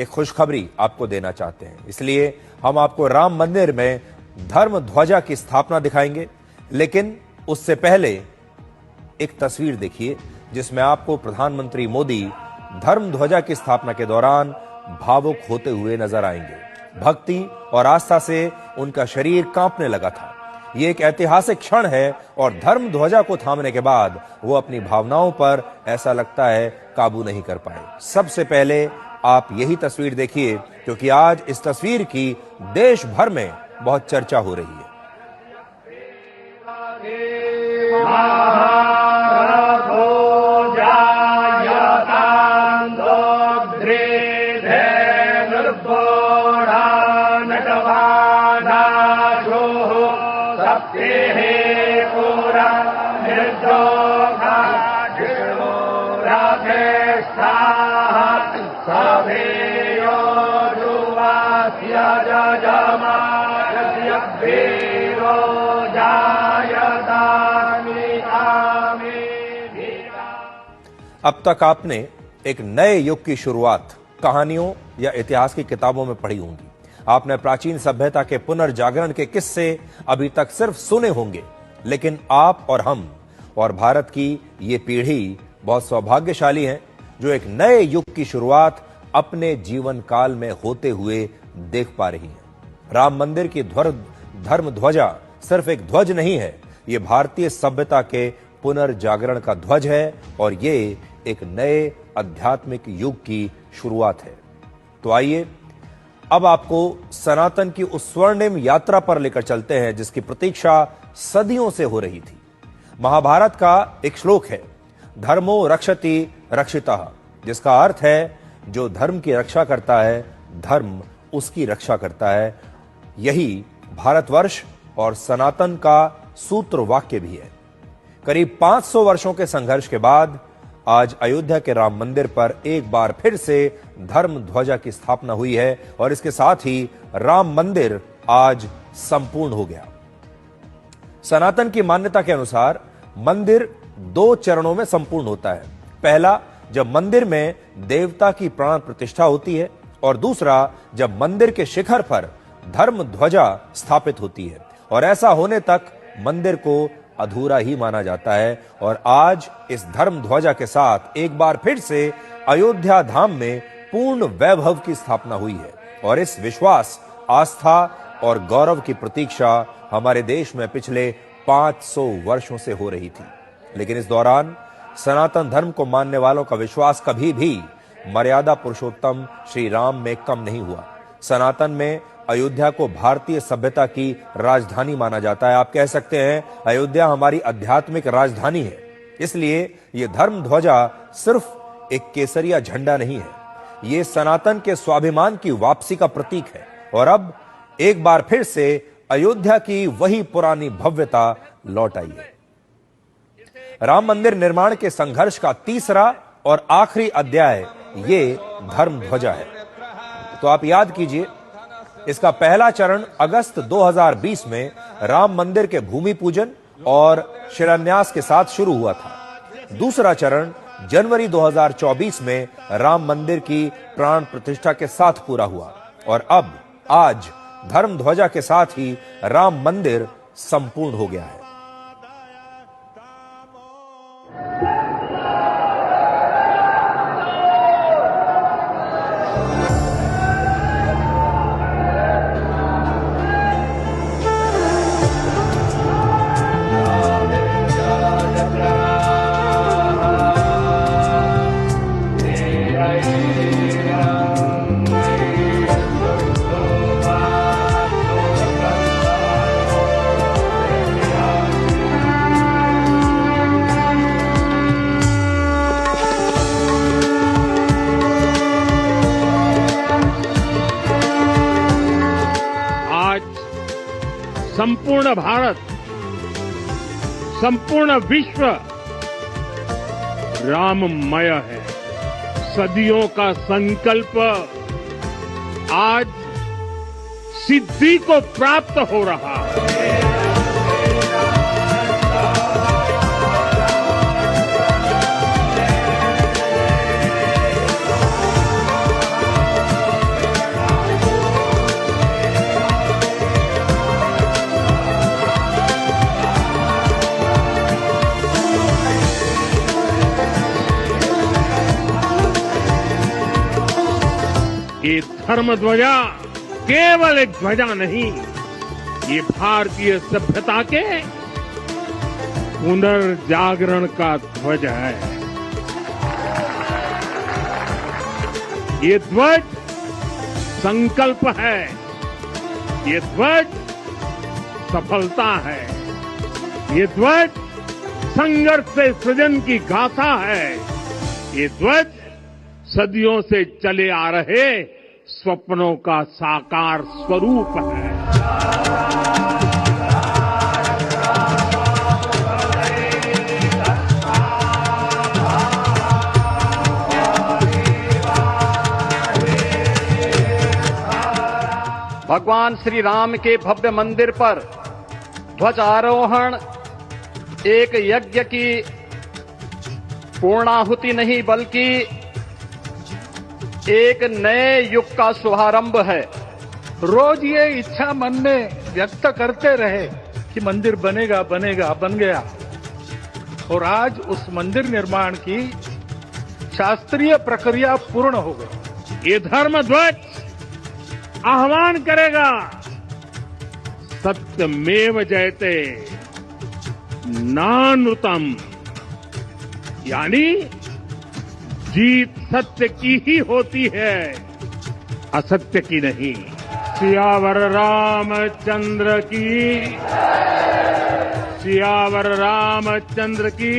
एक खुशखबरी आपको देना चाहते हैं। इसलिए हम आपको राम मंदिर में धर्म ध्वजा की स्थापना दिखाएंगे, लेकिन उससे पहले एक तस्वीर देखिए जिसमें आपको प्रधानमंत्री मोदी धर्म ध्वजा की स्थापना के दौरान भावुक होते हुए नजर आएंगे। भक्ति और आस्था से उनका शरीर कांपने लगा था। यह एक ऐतिहासिक क्षण है और धर्म ध्वजा को थामने के बाद वो अपनी भावनाओं पर ऐसा लगता है काबू नहीं कर पाए। सबसे पहले आप यही तस्वीर देखिए, क्योंकि आज इस तस्वीर की देश भर में बहुत चर्चा हो रही है। अब तक आपने एक नए युग की शुरुआत कहानियों या इतिहास की किताबों में पढ़ी होंगी। आपने प्राचीन सभ्यता के पुनर्जागरण के किस्से अभी तक सिर्फ सुने होंगे, लेकिन आप और हम और भारत की ये पीढ़ी बहुत सौभाग्यशाली है जो एक नए युग की शुरुआत अपने जीवन काल में होते हुए देख पा रही है। राम मंदिर की धर्म ध्वजा सिर्फ एक ध्वज नहीं है, ये भारतीय सभ्यता के पुनर्जागरण का ध्वज है और ये एक नए आध्यात्मिक युग की शुरुआत है। तो आइए अब आपको सनातन की उस स्वर्णिम यात्रा पर लेकर चलते हैं जिसकी प्रतीक्षा सदियों से हो रही थी। महाभारत का एक श्लोक है, धर्मो रक्षति रक्षितः, जिसका अर्थ है जो धर्म की रक्षा करता है धर्म उसकी रक्षा करता है। यही भारतवर्ष और सनातन का सूत्र वाक्य भी है। करीब 500 वर्षों के संघर्ष के बाद आज अयोध्या के राम मंदिर पर एक बार फिर से धर्म ध्वजा की स्थापना हुई है और इसके साथ ही राम मंदिर आज संपूर्ण हो गया। सनातन की मान्यता के अनुसार मंदिर 2 चरणों में संपूर्ण होता है। पहला, जब मंदिर में देवता की प्राण प्रतिष्ठा होती है, और दूसरा, जब मंदिर के शिखर पर धर्म ध्वजा स्थापित होती है। और ऐसा होने तक मंदिर को अधूरा ही माना जाता है। और आज इस धर्म ध्वजा के साथ एक बार फिर से अयोध्या धाम में पूर्ण वैभव की स्थापना हुई है। और इस विश्वास, आस्था और गौरव की प्रतीक्षा हमारे देश में पिछले 500 वर्षों से हो रही थी। लेकिन इस दौरान सनातन धर्म को मानने वालों का विश्वास कभी भी मर्यादा पुरुषोत्तम श्री राम में कम नहीं हुआ। सनातन में अयोध्या को भारतीय सभ्यता की राजधानी माना जाता है। आप कह सकते हैं अयोध्या हमारी आध्यात्मिक राजधानी है। इसलिए यह धर्म ध्वजा सिर्फ एक केसरिया झंडा नहीं है, यह सनातन के स्वाभिमान की वापसी का प्रतीक है। और अब एक बार फिर से अयोध्या की वही पुरानी भव्यता लौट आई है। राम मंदिर निर्माण के संघर्ष का तीसरा और आखिरी अध्याय ये धर्म ध्वजा है। तो आप याद कीजिए, इसका पहला चरण अगस्त 2020 में राम मंदिर के भूमि पूजन और शिलान्यास के साथ शुरू हुआ था। दूसरा चरण जनवरी 2024 में राम मंदिर की प्राण प्रतिष्ठा के साथ पूरा हुआ। और अब आज धर्म ध्वजा के साथ ही राम मंदिर संपूर्ण हो गया है। संपूर्ण भारत, संपूर्ण विश्व राममय है। सदियों का संकल्प आज सिद्धि को प्राप्त हो रहा है। ये धर्म ध्वजा केवल एक ध्वजा नहीं, ये भारतीय सभ्यता के पुनर्जागरण का ध्वज है। ये ध्वज संकल्प है, ये ध्वज सफलता है, ये ध्वज संघर्ष से सृजन की गाथा है, ये ध्वज सदियों से चले आ रहे स्वप्नों का साकार स्वरूप है। भगवान श्री राम के भव्य मंदिर पर ध्वजारोहण एक यज्ञ की पूर्णाहुति नहीं बल्कि एक नए युग का शुभारंभ है। रोज ये इच्छा मन में व्यक्त करते रहे कि मंदिर बनेगा बनेगा, बन गया। और आज उस मंदिर निर्माण की शास्त्रीय प्रक्रिया पूर्ण हो गई। ये धर्म ध्वज आह्वान करेगा सत्यमेव जयते नानृतम, यानी जीत सत्य की ही होती है, असत्य की नहीं। सियावर रामचंद्र की, सियावर रामचंद्र की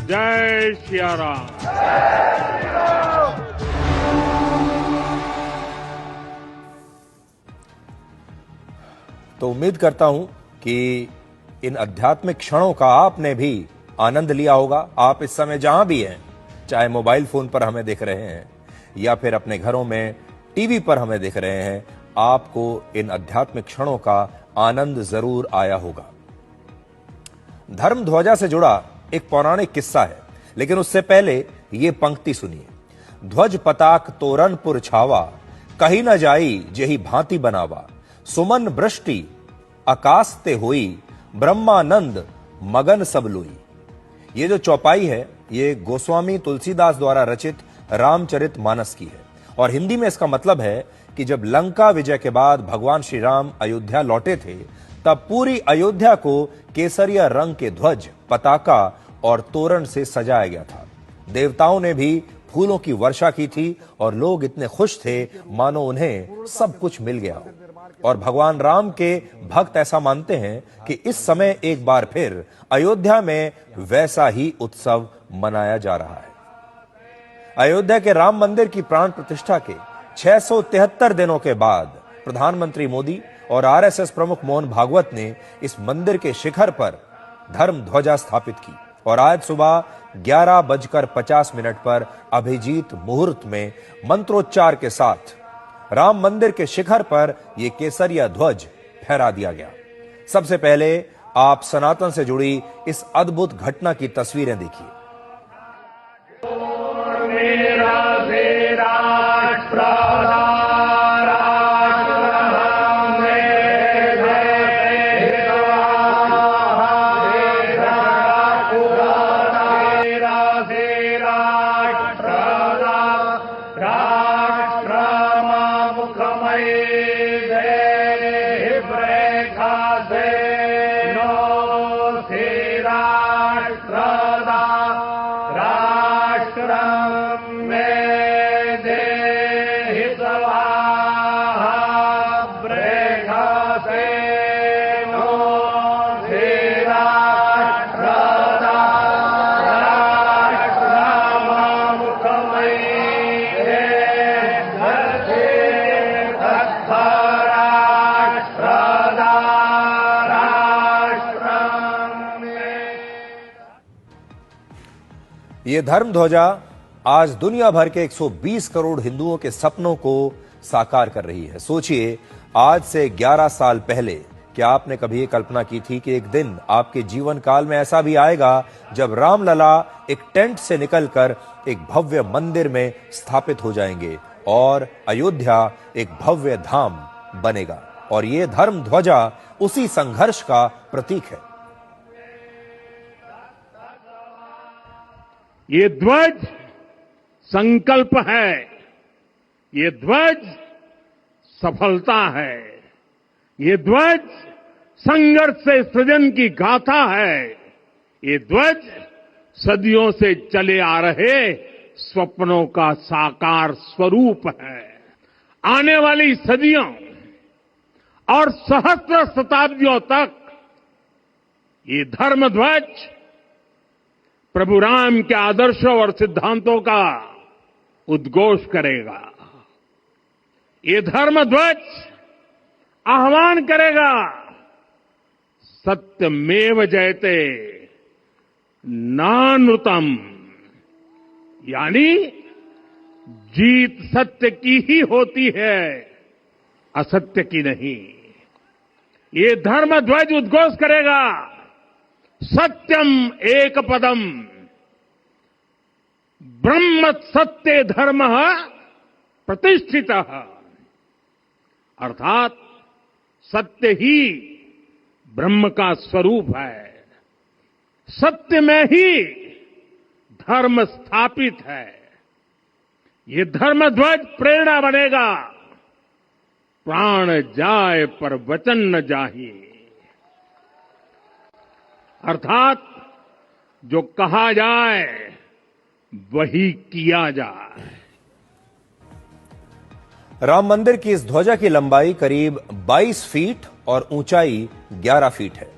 जय सिया राम। तो उम्मीद करता हूं कि इन आध्यात्मिक क्षणों का आपने भी आनंद लिया होगा। आप इस समय जहां भी हैं, चाहे मोबाइल फोन पर हमें देख रहे हैं या फिर अपने घरों में टीवी पर हमें देख रहे हैं, आपको इन आध्यात्मिक क्षणों का आनंद जरूर आया होगा। धर्म ध्वजा से जुड़ा एक पौराणिक किस्सा है, लेकिन उससे पहले ये पंक्ति सुनिए। ध्वज पताक तोरणपुर छावा, कहीं न जाई जेही भांति बनावा, सुमन वृष्टि आकाश ते हुई, ब्रह्मानंद मगन सब लुई। ये जो चौपाई है, ये गोस्वामी तुलसीदास द्वारा रचित रामचरित मानस की है और हिंदी में इसका मतलब है कि जब लंका विजय के बाद भगवान श्री राम अयोध्या लौटे थे, तब पूरी अयोध्या को केसरिया रंग के ध्वज, पताका और तोरण से सजाया गया था। देवताओं ने भी फूलों की वर्षा की थी और लोग इतने खुश थे मानो उन्हें सब कुछ मिल गया हो। और भगवान राम के भक्त ऐसा मानते हैं कि इस समय एक बार फिर अयोध्या में वैसा ही उत्सव मनाया जा रहा है। अयोध्या के राम मंदिर की प्राण प्रतिष्ठा के 673 दिनों के बाद प्रधानमंत्री मोदी और आरएसएस प्रमुख मोहन भागवत ने इस मंदिर के शिखर पर धर्म ध्वजा स्थापित की और आज सुबह 11:50 पर अभिजीत मुहूर्त में मंत्रोच्चार के साथ राम मंदिर के शिखर पर यह केसरिया ध्वज फहरा दिया गया। सबसे पहले आप सनातन से जुड़ी इस अद्भुत घटना की तस्वीरें देखिए। ये धर्म ध्वजा आज दुनिया भर के 120 करोड़ हिंदुओं के सपनों को साकार कर रही है। सोचिए, आज से 11 साल पहले क्या आपने कभी ये कल्पना की थी कि एक दिन आपके जीवन काल में ऐसा भी आएगा जब रामलला एक टेंट से निकलकर एक भव्य मंदिर में स्थापित हो जाएंगे और अयोध्या एक भव्य धाम बनेगा। और ये धर्म ध्वजा उसी संघर्ष का प्रतीक है। ये ध्वज संकल्प है, ये ध्वज सफलता है, ये ध्वज संघर्ष से सृजन की गाथा है, ये ध्वज सदियों से चले आ रहे स्वप्नों का साकार स्वरूप है। आने वाली सदियों और सहस्त्र शताब्दियों तक ये धर्म ध्वज प्रभु राम के आदर्शों और सिद्धांतों का उद्घोष करेगा। ये धर्म ध्वज आह्वान करेगा, सत्यमेव जयते नानृतम, यानी जीत सत्य की ही होती है, असत्य की नहीं। ये धर्म ध्वज उद्घोष करेगा, सत्यम एक पदम ब्रह्म सत्य धर्म प्रतिष्ठित, अर्थात सत्य ही ब्रह्म का स्वरूप है, सत्य में ही धर्म स्थापित है। ये धर्म ध्वज प्रेरणा बनेगा, प्राण जाए पर वचन न जाही, अर्थात जो कहा जाए वही किया जाए। राम मंदिर की इस ध्वजा की लंबाई करीब 22 फीट और ऊंचाई 11 फीट है।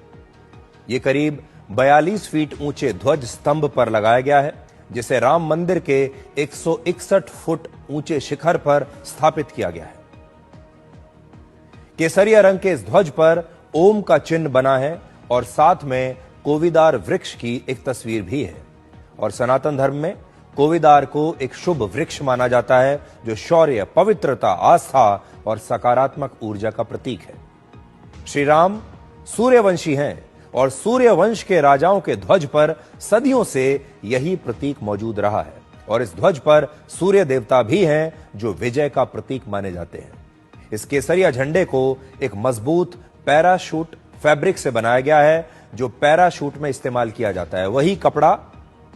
ये करीब 42 फीट ऊंचे ध्वज स्तंभ पर लगाया गया है, जिसे राम मंदिर के 161 फुट ऊंचे शिखर पर स्थापित किया गया है। केसरिया रंग के इस ध्वज पर ओम का चिन्ह बना है और साथ में कोविदार वृक्ष की एक तस्वीर भी है। और सनातन धर्म में कोविदार को एक शुभ वृक्ष माना जाता है, जो शौर्य, पवित्रता, आस्था और सकारात्मक ऊर्जा का प्रतीक है। श्री राम सूर्यवंशी हैं और सूर्यवंश के राजाओं के ध्वज पर सदियों से यही प्रतीक मौजूद रहा है। और इस ध्वज पर सूर्य देवता भी हैं, जो विजय का प्रतीक माने जाते हैं। इस केसरिया झंडे को एक मजबूत पैराशूट फैब्रिक से बनाया गया है, जो पैराशूट में इस्तेमाल किया जाता है, वही कपड़ा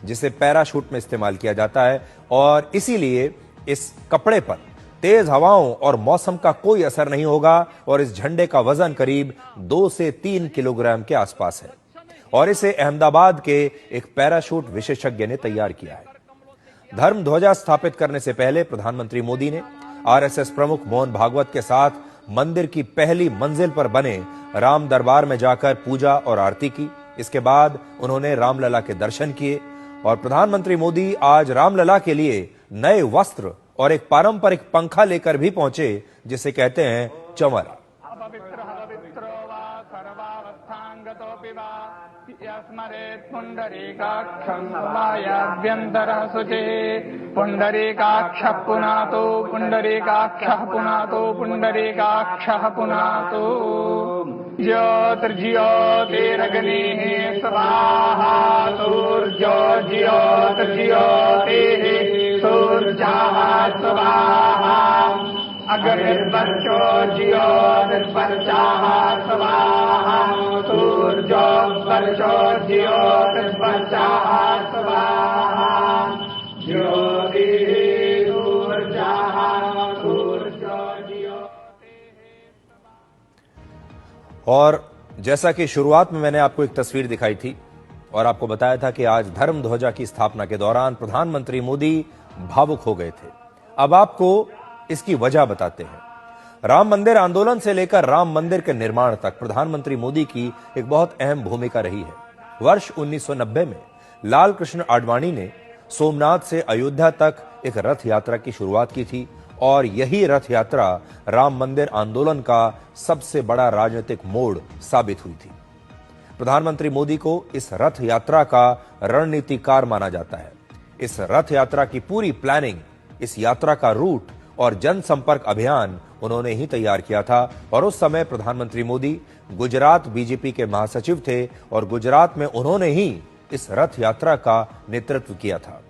जिसे पैराशूट में इस्तेमाल किया जाता है। और इसीलिए इस कपड़े पर तेज हवाओं और मौसम का कोई असर नहीं होगा। और इस झंडे का वजन करीब 2 से 3 किलोग्राम के आसपास है और इसे अहमदाबाद के एक पैराशूट विशेषज्ञ ने तैयार किया है। धर्म ध्वजा स्थापित करने से पहले प्रधानमंत्री मोदी ने आरएसएस प्रमुख मोहन भागवत के साथ मंदिर की पहली मंजिल पर बने राम दरबार में जाकर पूजा और आरती की। इसके बाद उन्होंने रामलला के दर्शन किए और प्रधानमंत्री मोदी आज रामलला के लिए नए वस्त्र और एक पारंपरिक पंखा लेकर भी पहुंचे, जिसे कहते हैं चंवर। पुंडरीकाक्षं मायाभ्यन्तरः शुचिः पुंडरीकाक्षः पुनातो पुंडरीकाक्षः पुनातो पुंडरीकाक्षः पुनातो ज्योतिर्ज्योतिरग्निः स्वाहा सूर्योर्ज्योतिर्ज्योतिः सूर्यः स्वाहा अग्निर्वर्चो ज्योतिर्वर्चः स्वाहा सूर्योर्वर्चो ज्योतिर्वर्चः स्वाहा ज्योतिः ऊर्जः सूर्यो और जैसा कि शुरुआत में मैंने आपको एक तस्वीर दिखाई थी और आपको बताया था कि आज धर्म ध्वजा की स्थापना के दौरान प्रधानमंत्री मोदी भावुक हो गए थे। अब आपको इसकी वजह बताते हैं। राम मंदिर आंदोलन से लेकर राम मंदिर के निर्माण तक प्रधानमंत्री मोदी की एक बहुत अहम भूमिका रही है। वर्ष 1990 में लाल कृष्ण आडवाणी ने सोमनाथ से अयोध्या तक एक रथ यात्रा की शुरुआत की थी और यही रथ यात्रा राम मंदिर आंदोलन का सबसे बड़ा राजनीतिक मोड़ साबित हुई थी। प्रधानमंत्री मोदी को इस रथ यात्रा का रणनीतिकार माना जाता है। इस रथ यात्रा की पूरी प्लानिंग, इस यात्रा का रूट और जनसंपर्क अभियान उन्होंने ही तैयार किया था। और उस समय प्रधानमंत्री मोदी गुजरात बीजेपी के महासचिव थे और गुजरात में उन्होंने ही इस रथ यात्रा का नेतृत्व किया था।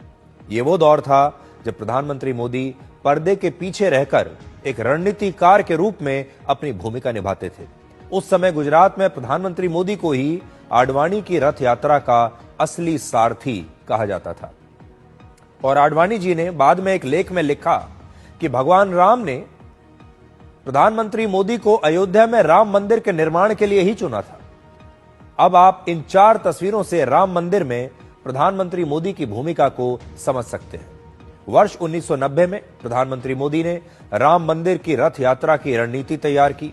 ये वो दौर था जब प्रधानमंत्री मोदी पर्दे के पीछे रहकर एक रणनीतिकार के रूप में अपनी भूमिका निभाते थे। उस समय गुजरात में प्रधानमंत्री मोदी को ही आडवाणी की रथ यात्रा का असली सारथी कहा जाता था। और आडवाणी जी ने बाद में एक लेख में लिखा कि भगवान राम ने प्रधानमंत्री मोदी को अयोध्या में राम मंदिर के निर्माण के लिए ही चुना था। अब आप इन 4 तस्वीरों से राम मंदिर में प्रधानमंत्री मोदी की भूमिका को समझ सकते हैं। वर्ष 1990 में प्रधानमंत्री मोदी ने राम मंदिर की रथ यात्रा की रणनीति तैयार की।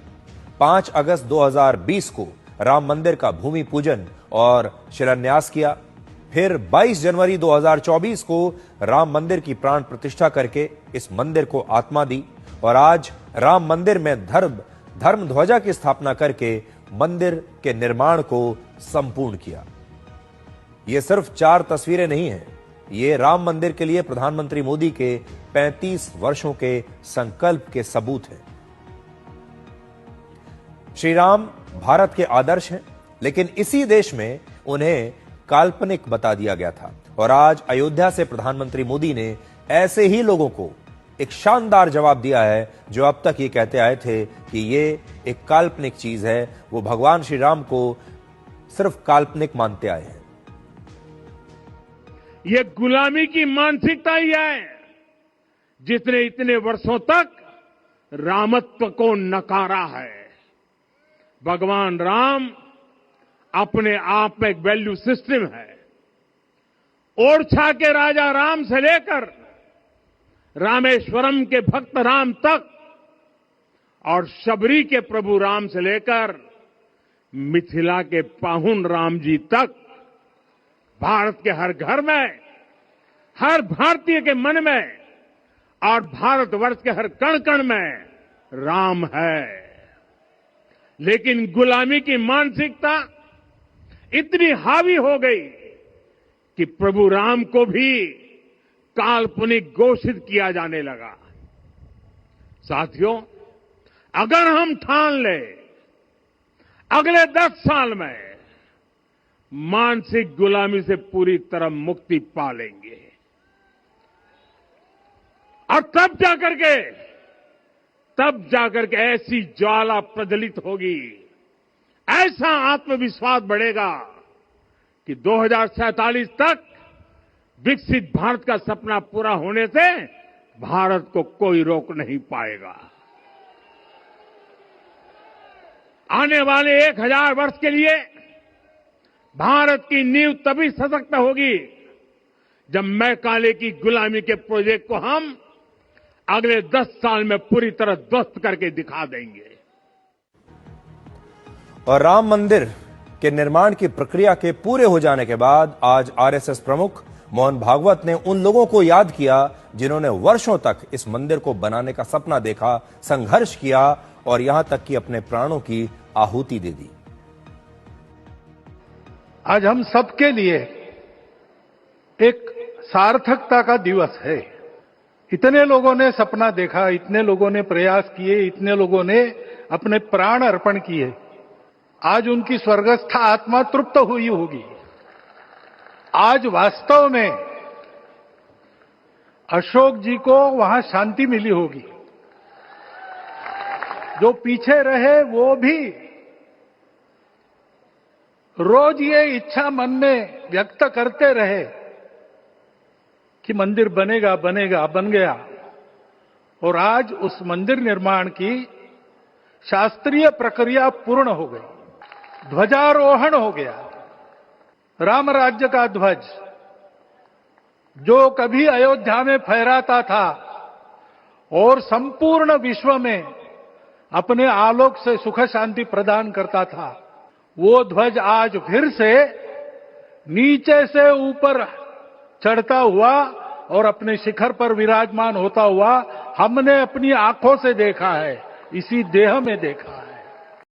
5 अगस्त 2020 को राम मंदिर का भूमि पूजन और शिलान्यास किया। फिर 22 जनवरी 2024 को राम मंदिर की प्राण प्रतिष्ठा करके इस मंदिर को आत्मा दी और आज राम मंदिर में धर्म ध्वजा की स्थापना करके मंदिर के निर्माण को संपूर्ण किया। ये सिर्फ 4 तस्वीरें नहीं हैं, ये राम मंदिर के लिए प्रधानमंत्री मोदी के 35 वर्षों के संकल्प के सबूत हैं। श्री राम भारत के आदर्श हैं, लेकिन इसी देश में उन्हें काल्पनिक बता दिया गया था और आज अयोध्या से प्रधानमंत्री मोदी ने ऐसे ही लोगों को एक शानदार जवाब दिया है जो अब तक ये कहते आए थे कि ये एक काल्पनिक चीज है। वो भगवान श्री राम को सिर्फ काल्पनिक मानते आए हैं। ये गुलामी की मानसिकता ही है जिसने इतने वर्षों तक रामत्व को नकारा है। भगवान राम अपने आप में एक वैल्यू सिस्टम है। ओरछा के राजा राम से लेकर रामेश्वरम के भक्त राम तक और शबरी के प्रभु राम से लेकर मिथिला के पाहुन राम जी तक भारत के हर घर में, हर भारतीय के मन में और भारतवर्ष के हर कण कण में राम है। लेकिन गुलामी की मानसिकता इतनी हावी हो गई कि प्रभु राम को भी काल्पनिक घोषित किया जाने लगा। साथियों, अगर हम ठान ले अगले 10 साल में मानसिक गुलामी से पूरी तरह मुक्ति पा लेंगे और तब जाकर के ऐसी ज्वाला प्रज्वलित होगी, ऐसा आत्मविश्वास बढ़ेगा कि 2047 तक विकसित भारत का सपना पूरा होने से भारत को कोई रोक नहीं पाएगा। आने वाले 1000 वर्ष के लिए भारत की नींव तभी सशक्त होगी जब मैकाले की गुलामी के प्रोजेक्ट को हम अगले 10 साल में पूरी तरह ध्वस्त करके दिखा देंगे। और राम मंदिर के निर्माण की प्रक्रिया के पूरे हो जाने के बाद आज आरएसएस प्रमुख मोहन भागवत ने उन लोगों को याद किया जिन्होंने वर्षों तक इस मंदिर को बनाने का सपना देखा, संघर्ष किया और यहां तक कि अपने प्राणों की आहुति दे दी। आज हम सबके लिए एक सार्थकता का दिवस है। इतने लोगों ने सपना देखा, इतने लोगों ने प्रयास किए, इतने लोगों ने अपने प्राण अर्पण किए। आज उनकी स्वर्गस्थ आत्मा तृप्त हुई होगी। आज वास्तव में अशोक जी को वहां शांति मिली होगी। जो पीछे रहे वो भी रोज ये इच्छा मन में व्यक्त करते रहे कि मंदिर बनेगा बनेगा, बन गया। और आज उस मंदिर निर्माण की शास्त्रीय प्रक्रिया पूर्ण हो गई, ध्वजारोहण हो गया। राम राज्य का ध्वज जो कभी अयोध्या में फहराता था और संपूर्ण विश्व में अपने आलोक से सुख शांति प्रदान करता था, वो ध्वज आज फिर से नीचे से ऊपर चढ़ता हुआ और अपने शिखर पर विराजमान होता हुआ हमने अपनी आंखों से देखा है, इसी देह में देखा है।